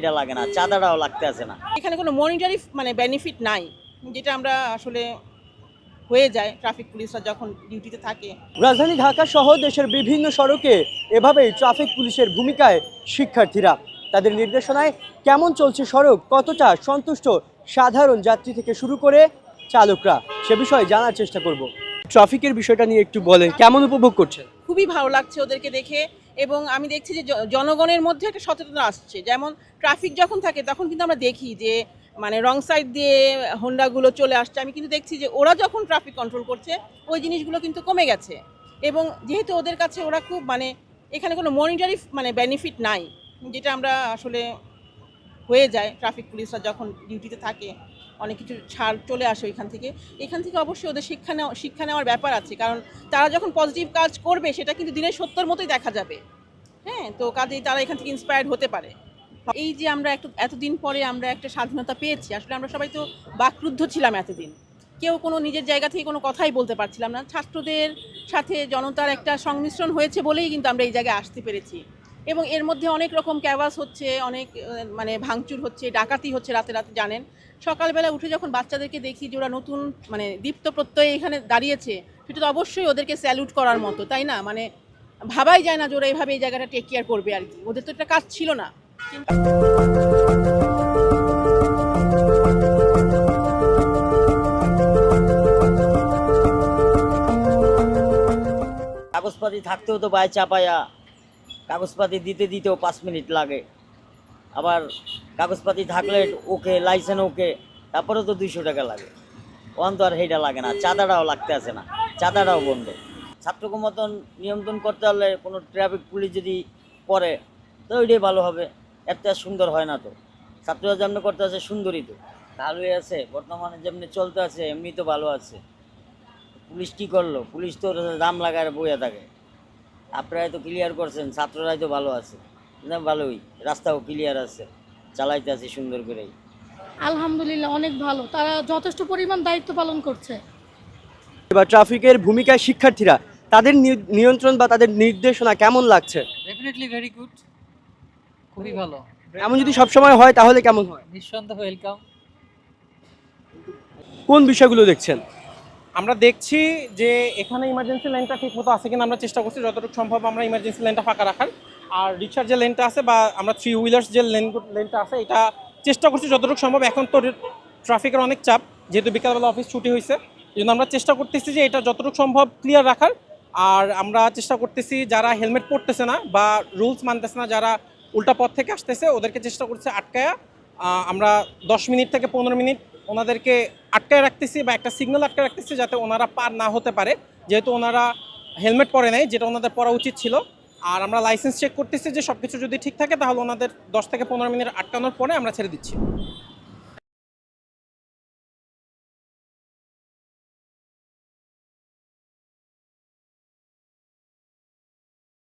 এটা লাগে না, চাঁদাটাও লাগতে আছে না। এখানে কোনো মনিটারি বেনিফিট নাই, যেটা আমরা আসলে হয়ে যায় ট্রাফিক পুলিশরা যখন ডিউটিতে থাকে। রাজধানী ঢাকা সহ দেশের বিভিন্ন সড়কে এভাবেই ট্রাফিক পুলিশের ভূমিকায় শিক্ষার্থীরা। তাদের নির্দেশনায় কেমন চলছে সড়ক, কতটা সন্তুষ্ট সাধারণ যাত্রী থেকে শুরু করে চালকরা, সে বিষয়ে জানার চেষ্টা করব। ট্রাফিকের বিষয়টা নিয়ে একটু বলেন, কেমন উপভোগ করছেন? খুবই ভালো লাগছে ওদেরকে দেখে, এবং আমি দেখছি যে জনগণের মধ্যে একটা সচেতনতা আসছে। যেমন ট্রাফিক যখন থাকে তখন কিন্তু আমরা দেখি যে রং সাইড দিয়ে হোন্ডাগুলো চলে আসছে, আমি কিন্তু দেখছি যে ওরা যখন ট্রাফিক কন্ট্রোল করছে ওই জিনিসগুলো কিন্তু কমে গেছে। এবং যেহেতু ওদের কাছে ওরা খুব এখানে কোনো মনিটারি বেনিফিট নাই, যেটা আমরা আসলে হয়ে যায় ট্রাফিক পুলিশরা যখন ডিউটিতে থাকে, অনেক কিছু ছাড় চলে আসে এখান থেকে অবশ্যই ওদের শিক্ষা নেওয়ার ব্যাপার আছে, কারণ তারা যখন পজিটিভ কাজ করবে সেটা কিন্তু দিনের সত্যর মতোই দেখা যাবে। হ্যাঁ, তো কাজেই তারা এখান থেকে ইন্সপায়ার্ড হতে পারে। এই যে আমরা এতদিন পরে আমরা একটা স্বাধীনতা পেয়েছি, আসলে আমরা সবাই তো বাকরুদ্ধ ছিলাম এতদিন, কেউ কোনো নিজের জায়গা থেকে কোনো কথাই বলতে পারছিলাম না। ছাত্রদের সাথে জনতার একটা সংমিশ্রণ হয়েছে বলেই কিন্তু আমরা এই জায়গায় আসতে পেরেছি। এবং এর মধ্যে অনেক রকম ক্যাভাস হচ্ছে, অনেক ভাঙচুর হচ্ছে, ডাকাতি হচ্ছে রাতে রাতে। জানেন, সকালবেলা উঠে যখন বাচ্চাদেরকে দেখি যে ওরা নতুন দীপ্ত প্রত্যয়ে এখানে দাঁড়িয়েছে, সেটা তো অবশ্যই ওদেরকে স্যালুট করার মতো, তাই না? ভাবাই যায় না যে ওরা এভাবে এই জায়গাটা টেক কেয়ার করবে আর কি। ওদের তো একটা কাজ ছিল না। কাগজপাতি থাকতেও তো বাই চাপায়া, কাগজপাতি দিতেও 5 মিনিট লাগে। আবার কাগজপাতি থাকলে ওকে, লাইসেন্স ওকে, তারপরেও তো 200 টাকা লাগে। ওখান তো আর সেইটা লাগে না, চাঁদাটাও লাগতে আছে না, চাঁদাটাও বন্ধ। ছাত্রকে মতন নিয়ন্ত্রণ করতে হলে কোনো ট্রাফিক পুলিশ যদি করে তো ওইটাই ভালো হবে। এত সুন্দর হয় না তো, ছাত্ররা যেমনি করতে আছে সুন্দরই তো, ভালোই আছে। বর্তমানে যেমনি চলতে আছে এমনি তো ভালো আছে। পুলিশ কি করলো? পুলিশ তো দাম লাগায় বইয়া থাকে। আপনারাই তো ক্লিয়ার করছেন, ছাত্ররাই তো ভালো আছে, ভালোই, রাস্তাও ক্লিয়ার আছে, চালাইতে আছে সুন্দর করেই। আলহামদুলিল্লাহ, অনেক ভালো, তারা যথেষ্ট পরিমাণ দায়িত্ব পালন করছে। এবার ট্রাফিকের ভূমিকায় শিক্ষার্থীরা, তাদের নিয়ন্ত্রণ বা তাদের নির্দেশনা কেমন লাগছে? ডেফিনেটলি ভেরি গুড, খুবই ভালো। এমন যদি সবসময় হয় তাহলে কেমন হয়? নিঃসন্দেহে ওয়েলকাম। কোন বিষয়গুলো দেখছেন? আমরা দেখছি যে এখানে ইমার্জেন্সি লেনটা ঠিক মতো আছে কিনা, আমরা চেষ্টা করছি যতটুকু সম্ভব আমরা ইমার্জেন্সি লেনটা ফাঁকা রাখার। আর রিক্সার যে লেনটা আছে বা আমরা 3 হুইলার্স যে লেনটা আছে, এটা চেষ্টা করছি যতটুকু সম্ভব। এখন তো ট্রাফিকের অনেক চাপ, যেহেতু বিকালবেলা অফিস ছুটি হয়েছে, এই জন্য আমরা চেষ্টা করতেছি যে এটা যতটুকু সম্ভব ক্লিয়ার রাখার। আর আমরা চেষ্টা করতেছি যারা হেলমেট পরতেছে না বা রুলস মানতেছে না, যারা উল্টা পথ থেকে আসতেছে, ওদেরকে চেষ্টা করছি আটকায়া আমরা 10 মিনিট থেকে 15 মিনিট ওনাদেরকে আটকায় রাখতেছি বা একটা সিগন্যাল আটকায় রাখতেছি, যাতে ওনারা পার না হতে পারে, যেহেতু ওনারা হেলমেট পরে নেয়, যেটা ওনাদের পরা উচিত ছিল। আর আমরা লাইসেন্স চেক করতেছি যে সব কিছু যদি ঠিক থাকে, তাহলে ওনাদের 10 থেকে 15 মিনিট আটকানোর পরে আমরা ছেড়ে দিচ্ছি।